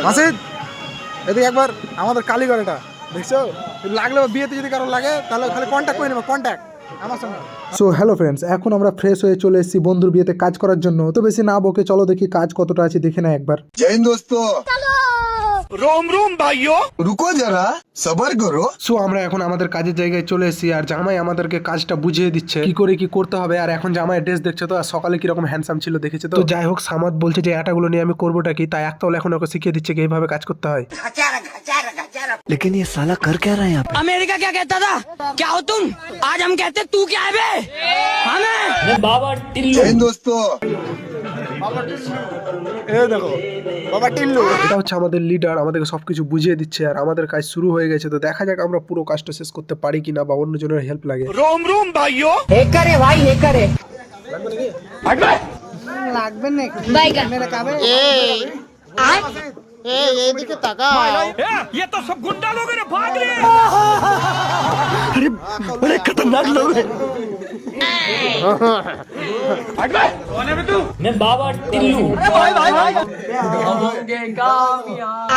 মাসিদ এদিকে একবার আমাদের কালীগড় এটা দেখছো, লাগলে বিয়েতে যদি কারো লাগে তাহলে খালি কন্ট্যাক্ট করে নেবো, কন্ট্যাক্ট আমার সঙ্গে। সো হ্যালো ফ্রেন্ডস, এখন আমরা ফ্রেশ হয়ে চলে এসেছি বন্ধুর বিয়েতে কাজ করার জন্য। তো বেশি না বকে চলো দেখি কাজ কতটা আছে দেখে না একবার। जय हिंद दोस्तों। रोम रोम भाइयों, रुको जरा सबर करो। সো আমরা এখন আমাদের কাজের জায়গায় চলে এসেছি, আর জামাই আমাদেরকে কাজটা বুঝিয়ে দিচ্ছে কি করে কি করতে হবে। আর এখন জামাই ড্রেস দেখছো তো, আর সকালে কিরকম হ্যান্ডসাম ছিল দেখেছে তো। যাই হোক, সামাদ বলছে যে এটাগুলো নিয়ে আমি করবোটা কি, তাই একতাল এখন ওকে শিখিয়ে দিচ্ছে কি এইভাবে কাজ করতে হয়। लेकिन ये साला कर क्या रहा है यहाँ पे? अमेरिका क्या कहता था, क्या हो तुम? आज हम कहते तू क्या है बे? हमें बाबा टिल्लू। जय हिंद दोस्तों। দেখো বাবা টিল্লু, এটা হচ্ছে আমাদের লিডার, আমাদেরকে সবকিছু বুঝিয়ে দিচ্ছে আর আমাদের কাজ শুরু হয়ে গেছে। তো দেখা যাক আমরা পুরো কাজটা শেষ করতে পারি কিনা বা অন্যজনের হেল্প লাগে। रोम रोम भाइयों। एक करे भाई, एक करे। লাগবে না বাইগা এদিকে তাকাও। ये तो सब गुंडा लोग हैं, भाग रहे हैं। बड़े खतरनाक लोग हैं। मैं बाबा टिल्लू। भाई भाई भाई हम होंगे कामयाब।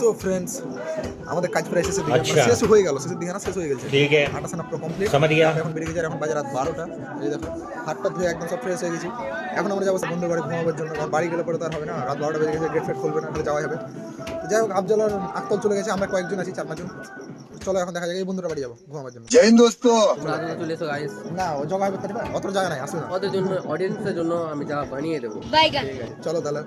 তো फ्रेंड्स আমাদের কাজ প্রায় শেষের দিকে, শেষ হয়ে গেল, শেষের দিকে না, শেষ হয়ে গেছে। ठीक है, আটা সানা পুরো কমপ্লিট, समझ गया। এখন বেরিয়ে গেছে, এখন বাজে রাত 12টা। এই দেখো হাতটা ধুয়ে একদম সব ফ্রেশ হয়ে গেছি। এখন আমরা যাবো বন্ধুর বাড়ি ঘুমাবার জন্য, কারণ বাড়ি গেলে পরে তো আর হবে না, রাত 12টা বেজে গেছে, গেট ফেট খুলবে না, তাহলে যাওয়া হবে। তো যাই হোক, আফজল আর আক্তাল চলে গেছে, আমরা কয়েকজন আছি, 4-5 জন। চলো এখন দেখা যাক, এই বন্ধুরা বাড়ি যাবো ঘুমাবার জন্য। जय हिंद दोस्तों। চলে এসো গাইস, না ও জায়গা হবে পারবে, অত জায়গা নাই, আসবে না। ওদের জন্য অডিয়েন্সের জন্য আমি যা বানিয়ে দেবো। বাইগা চলো তাহলে।